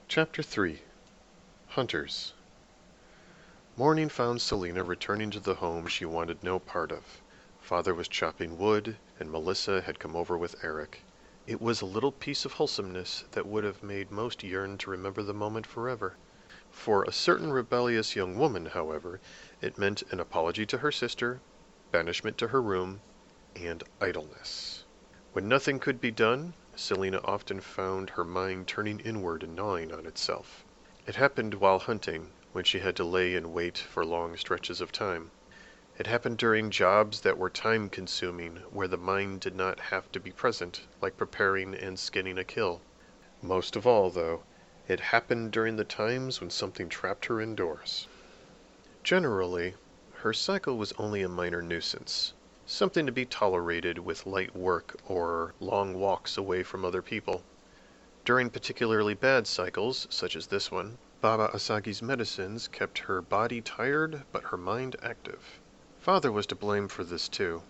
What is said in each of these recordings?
Chapter 3 Hunters. Morning found Selina returning to the home she wanted no part of. Father was chopping wood, and Melissa had come over with Eric. It was a little piece of wholesomeness that would have made most yearn to remember the moment forever. For a certain rebellious young woman, however, it meant an apology to her sister, banishment to her room, and idleness. When nothing could be done, Selina often found her mind turning inward and gnawing on itself. It happened while hunting, when she had to lay in wait for long stretches of time. It happened during jobs that were time-consuming, where the mind did not have to be present, like preparing and skinning a kill. Most of all, though, it happened during the times when something trapped her indoors. Generally, her cycle was only a minor nuisance, something to be tolerated with light work or long walks away from other people. During particularly bad cycles, such as this one, Baba Asagi's medicines kept her body tired but her mind active. Father was to blame for this too.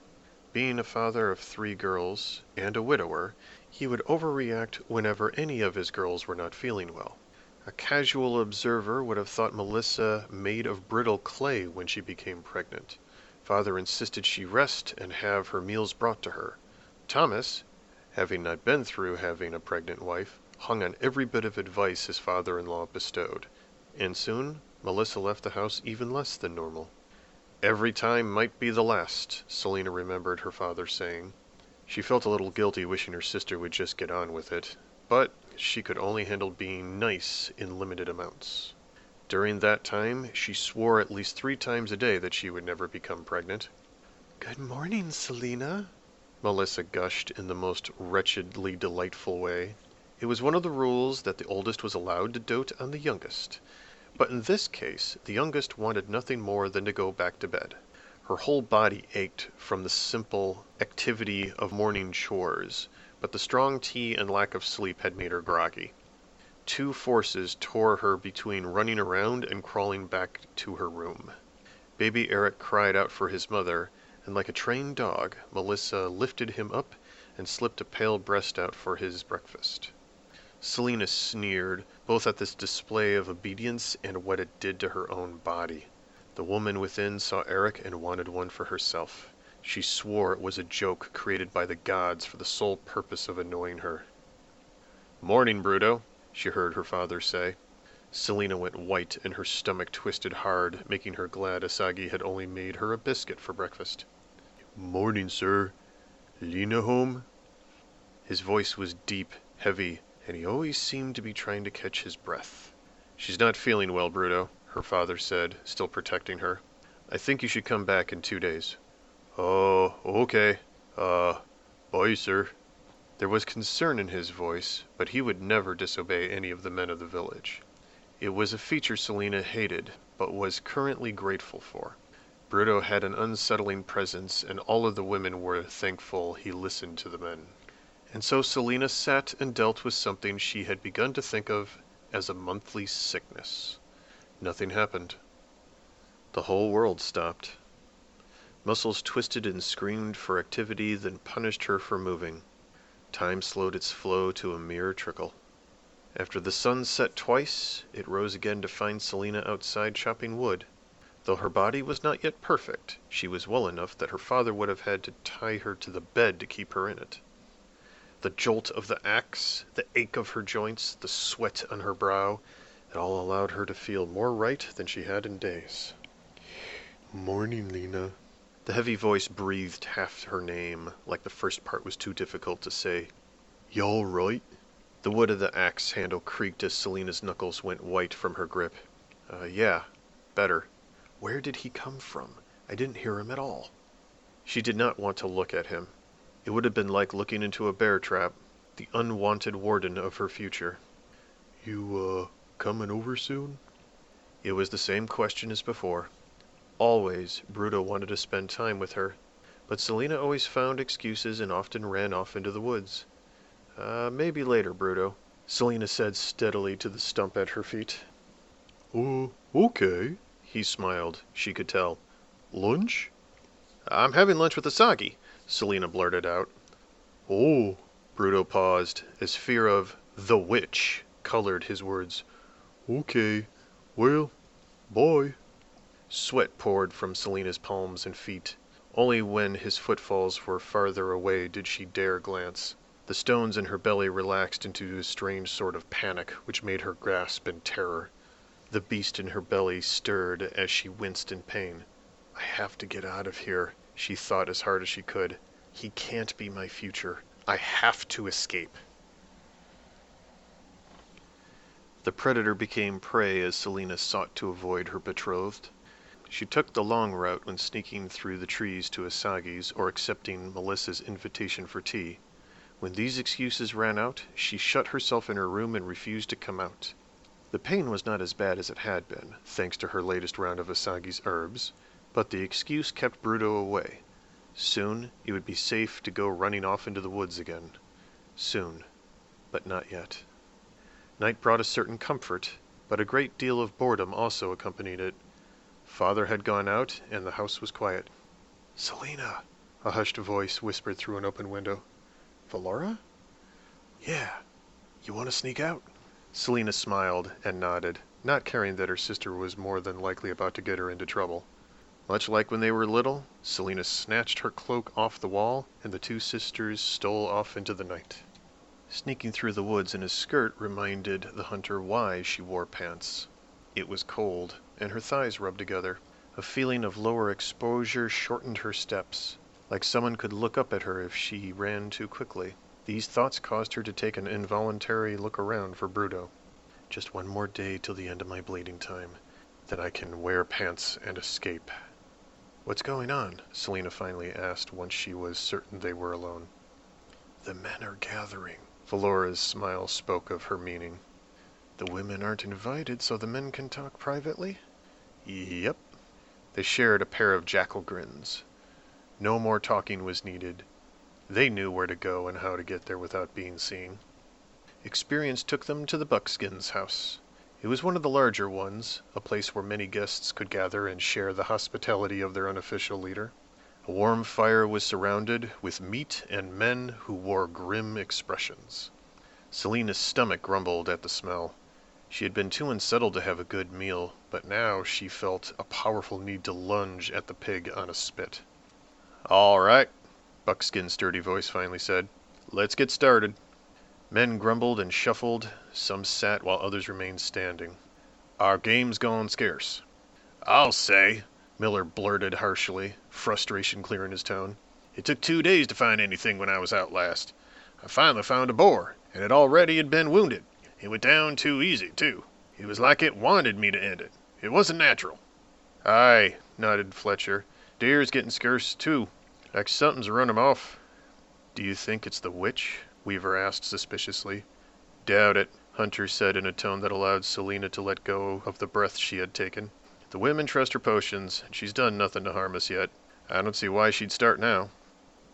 Being a father of 3 girls, and a widower, he would overreact whenever any of his girls were not feeling well. A casual observer would have thought Melissa made of brittle clay when she became pregnant. Father insisted she rest and have her meals brought to her. Thomas, having not been through having a pregnant wife, hung on every bit of advice his father-in-law bestowed, and soon Melissa left the house even less than normal. Every time might be the last, Selina remembered her father saying. She felt a little guilty wishing her sister would just get on with it, but she could only handle being nice in limited amounts. During that time, she swore at least 3 times a day that she would never become pregnant. "Good morning, Selina," Melissa gushed in the most wretchedly delightful way. It was one of the rules that the oldest was allowed to dote on the youngest. But in this case, the youngest wanted nothing more than to go back to bed. Her whole body ached from the simple activity of morning chores, but the strong tea and lack of sleep had made her groggy. 2 forces tore her between running around and crawling back to her room. Baby Eric cried out for his mother, and like a trained dog, Melissa lifted him up and slipped a pale breast out for his breakfast. Selina sneered, both at this display of obedience and what it did to her own body. The woman within saw Eric and wanted one for herself. She swore it was a joke created by the gods for the sole purpose of annoying her. "Morning, Bruto," she heard her father say. Selina went white and her stomach twisted hard, making her glad Asagi had only made her a biscuit for breakfast. "Morning, sir. Lena home?" His voice was deep, heavy, and he always seemed to be trying to catch his breath. "She's not feeling well, Bruto," her father said, still protecting her. "I think you should come back in 2 days." "Oh, okay. Bye, sir." There was concern in his voice, but he would never disobey any of the men of the village. It was a feature Selina hated, but was currently grateful for. Bruto had an unsettling presence, and all of the women were thankful he listened to the men. And so Selina sat and dealt with something she had begun to think of as a monthly sickness. Nothing happened. The whole world stopped. Muscles twisted and screamed for activity, then punished her for moving. Time slowed its flow to a mere trickle. After the sun set twice, it rose again to find Selina outside chopping wood. Though her body was not yet perfect, she was well enough that her father would have had to tie her to the bed to keep her in it. The jolt of the axe, the ache of her joints, the sweat on her brow, it all allowed her to feel more right than she had in days. "Morning, Lena." The heavy voice breathed half her name, like the first part was too difficult to say. "You all right?" The wood of the axe handle creaked as Selina's knuckles went white from her grip. Yeah, better. Where did he come from? I didn't hear him at all. She did not want to look at him. It would have been like looking into a bear trap, the unwanted warden of her future. "You, coming over soon?" It was the same question as before. Always, Bruto wanted to spend time with her, but Selina always found excuses and often ran off into the woods. Maybe later, Bruto," Selina said steadily to the stump at her feet. "Oh, okay," he smiled, she could tell. "Lunch?" "I'm having lunch with Asagi," Selina blurted out. "Oh." Bruto paused, as fear of the witch colored his words. "Okay, well, boy." Sweat poured from Selina's palms and feet. Only when his footfalls were farther away did she dare glance. The stones in her belly relaxed into a strange sort of panic, which made her gasp in terror. The beast in her belly stirred as she winced in pain. "I have to get out of here," she thought as hard as she could. "He can't be my future. I have to escape." The predator became prey as Selina sought to avoid her betrothed. She took the long route when sneaking through the trees to Asagi's or accepting Melissa's invitation for tea. When these excuses ran out, she shut herself in her room and refused to come out. The pain was not as bad as it had been, thanks to her latest round of Asagi's herbs, but the excuse kept Bruto away. Soon it would be safe to go running off into the woods again. Soon, but not yet. Night brought a certain comfort, but a great deal of boredom also accompanied it. Father had gone out, and the house was quiet. "Selina," a hushed voice whispered through an open window. "Valora?" "Yeah. You want to sneak out?" Selina smiled and nodded, not caring that her sister was more than likely about to get her into trouble. Much like when they were little, Selina snatched her cloak off the wall, and the two sisters stole off into the night. Sneaking through the woods in a skirt reminded the hunter why she wore pants. It was cold, and her thighs rubbed together. A feeling of lower exposure shortened her steps, like someone could look up at her if she ran too quickly. These thoughts caused her to take an involuntary look around for Bruto. "Just one more day till the end of my bleeding time. Then I can wear pants and escape." "What's going on?" Selina finally asked once she was certain they were alone. "The men are gathering." Valora's smile spoke of her meaning. "The women aren't invited, so the men can talk privately?" "Yep." They shared a pair of jackal grins. No more talking was needed. They knew where to go and how to get there without being seen. Experience took them to the Buckskins' house. It was one of the larger ones, a place where many guests could gather and share the hospitality of their unofficial leader. A warm fire was surrounded with meat and men who wore grim expressions. Selina's stomach grumbled at the smell. She had been too unsettled to have a good meal, but now she felt a powerful need to lunge at the pig on a spit. "All right," Buckskin's sturdy voice finally said. "Let's get started." Men grumbled and shuffled. Some sat while others remained standing. "Our game's gone scarce." "I'll say," Miller blurted harshly, frustration clear in his tone. "It took 2 days to find anything when I was out last. I finally found a boar, and it already had been wounded. It went down too easy, too. It was like it wanted me to end it. It wasn't natural." "Aye," nodded Fletcher. "Deer's getting scarce, too. Like something's run 'em off." "Do you think it's the witch?" Weaver asked suspiciously. "Doubt it," Hunter said in a tone that allowed Selina to let go of the breath she had taken. "The women trust her potions, and she's done nothing to harm us yet. I don't see why she'd start now."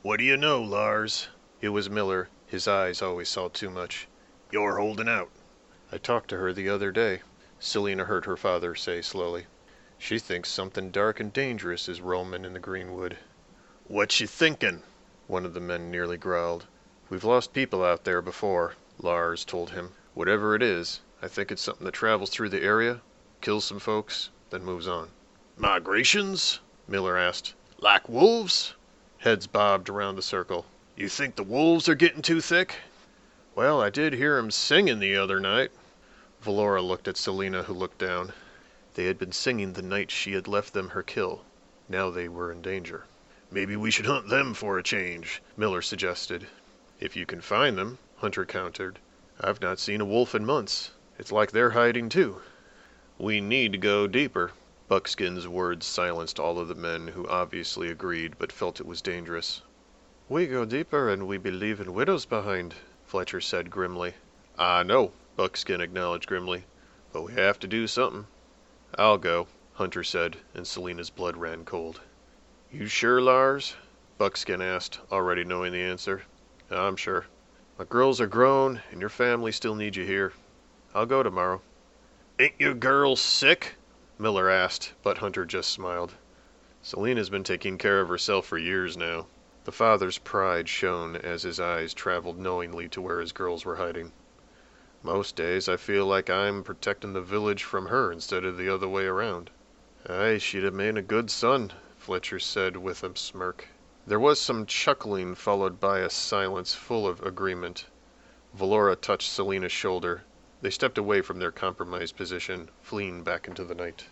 "What do you know, Lars?" It was Miller. His eyes always saw too much. "You're holding out." "I talked to her the other day," Selina heard her father say slowly. "She thinks something dark and dangerous is roaming in the greenwood." "What's she thinking?" one of the men nearly growled. "We've lost people out there before," Lars told him. "Whatever it is, I think it's something that travels through the area, kills some folks, then moves on." "Migrations?" Miller asked. "Like wolves?" Heads bobbed around the circle. "You think the wolves are getting too thick?" "Well, I did hear 'em singing the other night." Valora looked at Selina, who looked down. They had been singing the night she had left them her kill. Now they were in danger. "Maybe we should hunt them for a change," Miller suggested. "If you can find them," Hunter countered. "I've not seen a wolf in months. It's like they're hiding too." "We need to go deeper." Buckskin's words silenced all of the men, who obviously agreed but felt it was dangerous. "We go deeper and we be leaving widows behind," Fletcher said grimly. "I know," Buckskin acknowledged grimly, "but we have to do something." "I'll go," Hunter said, and Selina's blood ran cold. "You sure, Lars?" Buckskin asked, already knowing the answer. "I'm sure. My girls are grown, and your family still need you here. I'll go tomorrow." "Ain't your girl sick?" Miller asked, but Hunter just smiled. "Selina's been taking care of herself for years now." The father's pride shone as his eyes traveled knowingly to where his girls were hiding. Most days I feel like I'm protecting the village from her instead of the other way around." "Aye, she'd have made a good son," Fletcher said with a smirk. There was some chuckling followed by a silence full of agreement. Valora touched Selina's shoulder. They stepped away from their compromised position, fleeing back into the night.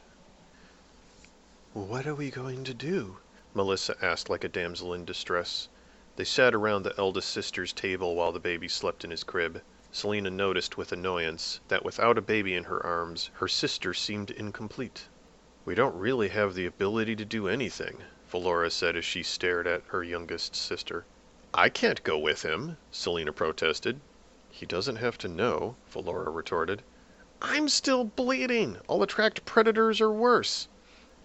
"What are we going to do?" Melissa asked like a damsel in distress. They sat around the eldest sister's table while the baby slept in his crib. Selina noticed with annoyance that without a baby in her arms, her sister seemed incomplete. "We don't really have the ability to do anything," Valora said as she stared at her youngest sister. "I can't go with him," Selina protested. "He doesn't have to know," Valora retorted. "I'm still bleeding. I'll attract predators or worse."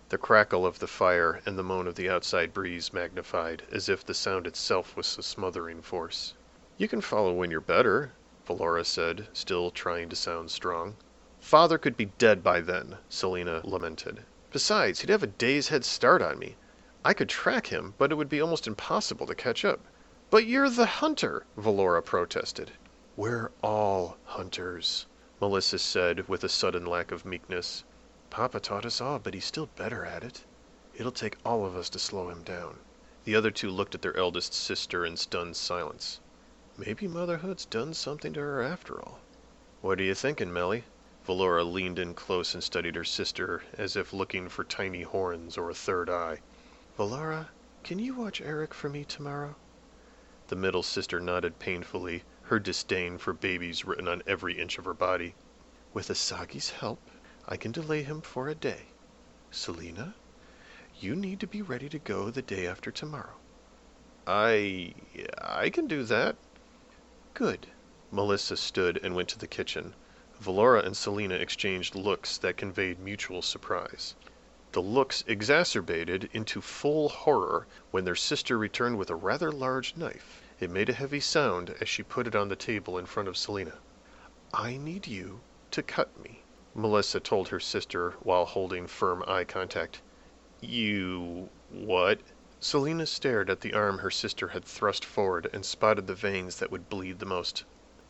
The crackle of the fire and the moan of the outside breeze magnified, as if the sound itself was a smothering force. "You can follow when you're better," Valora said, still trying to sound strong. "Father could be dead by then," Selina lamented. "Besides, he'd have a day's head start on me. I could track him, but it would be almost impossible to catch up." "But you're the hunter," Valora protested. "We're all hunters," Melissa said with a sudden lack of meekness. "Papa taught us all, but he's still better at it. It'll take all of us to slow him down." The other two looked at their eldest sister in stunned silence. Maybe motherhood's done something to her after all. "What are you thinking, Melly?" Valora leaned in close and studied her sister as if looking for tiny horns or a third eye. "Valora, can you watch Eric for me tomorrow?" The middle sister nodded painfully, her disdain for babies written on every inch of her body. "With Asagi's help, I can delay him for a day. Selina, you need to be ready to go the day after tomorrow." I can do that." "Good." Melissa stood and went to the kitchen. Valora and Selina exchanged looks that conveyed mutual surprise. The looks exacerbated into full horror when their sister returned with a rather large knife. It made a heavy sound as she put it on the table in front of Selina. "I need you to cut me," Melissa told her sister while holding firm eye contact. "You... what?" Selina stared at the arm her sister had thrust forward and spotted the veins that would bleed the most.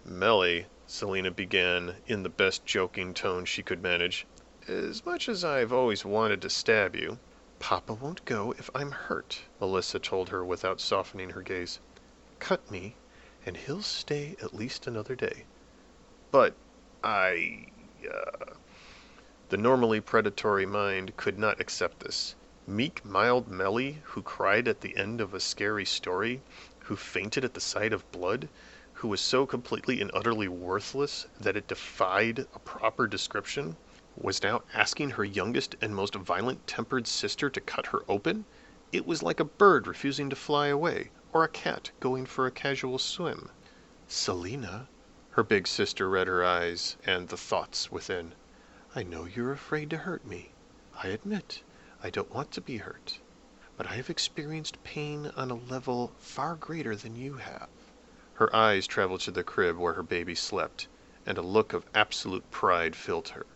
"Melly," Selina began in the best joking tone she could manage, "as much as I've always wanted to stab you—" "Papa won't go if I'm hurt," Melissa told her without softening her gaze. "Cut me, and he'll stay at least another day." "But I... The normally predatory mind could not accept this. Meek, mild Melly, who cried at the end of a scary story, who fainted at the sight of blood, who was so completely and utterly worthless that it defied a proper description, was now asking her youngest and most violent-tempered sister to cut her open. It was like a bird refusing to fly away, or a cat going for a casual swim. "Selina," her big sister read her eyes and the thoughts within. "I know you're afraid to hurt me. I admit I don't want to be hurt. But I have experienced pain on a level far greater than you have." Her eyes traveled to the crib where her baby slept, and a look of absolute pride filled her.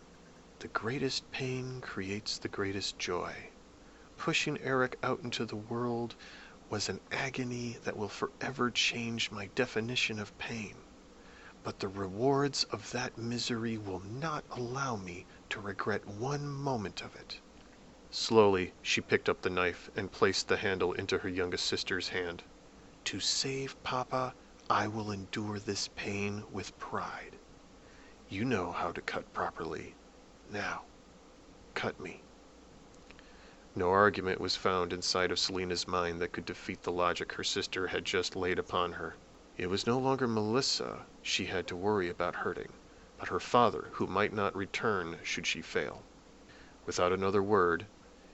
"The greatest pain creates the greatest joy. Pushing Eric out into the world was an agony that will forever change my definition of pain. But the rewards of that misery will not allow me to regret one moment of it." Slowly, she picked up the knife and placed the handle into her youngest sister's hand. "To save Papa, I will endure this pain with pride. You know how to cut properly. Now, cut me." No argument was found inside of Selina's mind that could defeat the logic her sister had just laid upon her. It was no longer Melissa she had to worry about hurting, but her father, who might not return should she fail. Without another word,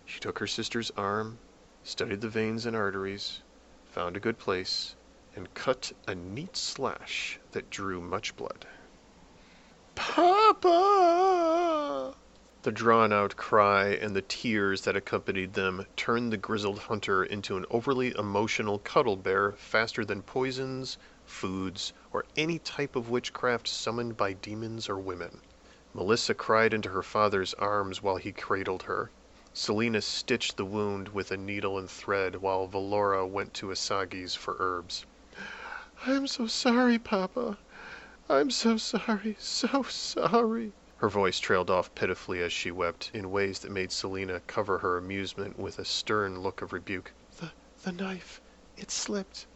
she took her sister's arm, studied the veins and arteries, found a good place, and cut a neat slash that drew much blood. "Papa!" The drawn-out cry and the tears that accompanied them turned the grizzled hunter into an overly emotional cuddle bear faster than poisons, foods, or any type of witchcraft summoned by demons or women. Melissa cried into her father's arms while he cradled her. Selina stitched the wound with a needle and thread while Valora went to Asagi's for herbs. "I'm so sorry, Papa. I'm so sorry, so sorry." Her voice trailed off pitifully as she wept, in ways that made Selina cover her amusement with a stern look of rebuke. The knife, it slipped.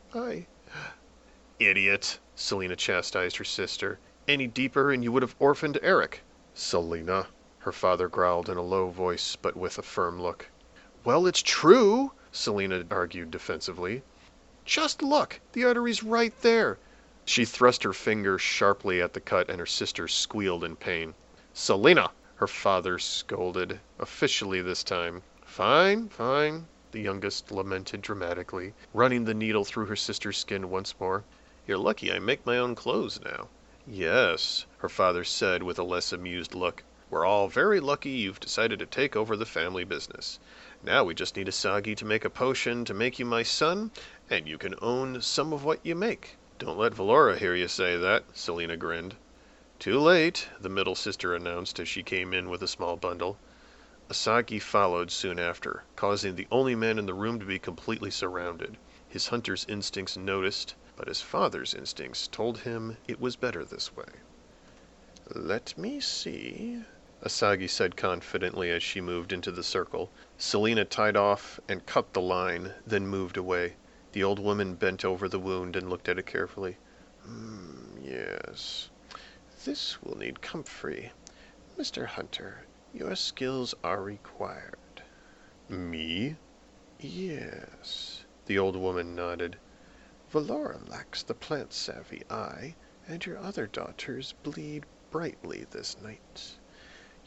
Idiot, Selina chastised her sister. Any deeper and you would have orphaned Eric. Selina, her father growled in a low voice but with a firm look. Well, it's true, Selina argued defensively. Just look, the artery's right there. She thrust her finger sharply at the cut and her sister squealed in pain. Selina, her father scolded, officially this time. Fine, fine, the youngest lamented dramatically, running the needle through her sister's skin once more. You're lucky I make my own clothes now. Yes, her father said with a less amused look. We're all very lucky you've decided to take over the family business. Now we just need Asagi to make a potion to make you my son, and you can own some of what you make. Don't let Valora hear you say that, Selina grinned. Too late, the middle sister announced as she came in with a small bundle. Asagi followed soon after, causing the only man in the room to be completely surrounded. His hunter's instincts noticed, but his father's instincts told him it was better this way. Let me see, Asagi said confidently as she moved into the circle. Selina tied off and cut the line, then moved away. The old woman bent over the wound and looked at it carefully. Yes. This will need comfrey. Mr. Hunter, your skills are required. Me? Yes. The old woman nodded. Valora lacks the plant-savvy eye, and your other daughters bleed brightly this night.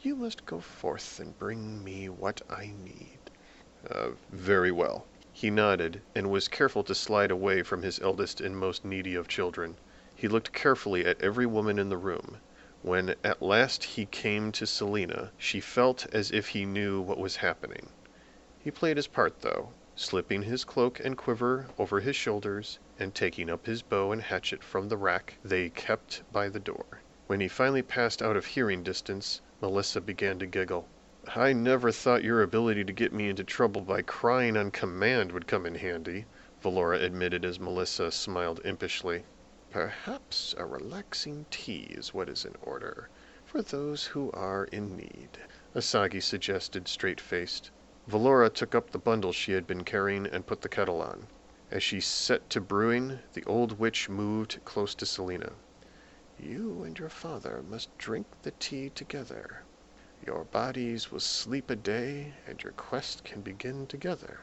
You must go forth and bring me what I need. Very well. He nodded, and was careful to slide away from his eldest and most needy of children. He looked carefully at every woman in the room. When at last he came to Selina, she felt as if he knew what was happening. He played his part, though, slipping his cloak and quiver over his shoulders, and taking up his bow and hatchet from the rack they kept by the door. When he finally passed out of hearing distance, Melissa began to giggle. I never thought your ability to get me into trouble by crying on command would come in handy, Valora admitted as Melissa smiled impishly. Perhaps a relaxing tea is what is in order, for those who are in need, Asagi suggested, straight-faced. Valora took up the bundle she had been carrying and put the kettle on. As she set to brewing, the old witch moved close to Selina. You and your father must drink the tea together. Your bodies will sleep a day, and your quest can begin together.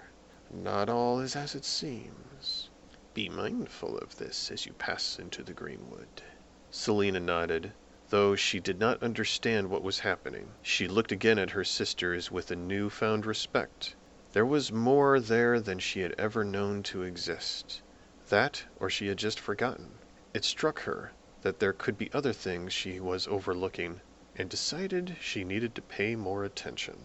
Not all is as it seems. Be mindful of this as you pass into the greenwood. Selina nodded, though she did not understand what was happening. She looked again at her sisters with a new-found respect. There was more there than she had ever known to exist. That, or she had just forgotten. It struck her that there could be other things she was overlooking, and decided she needed to pay more attention.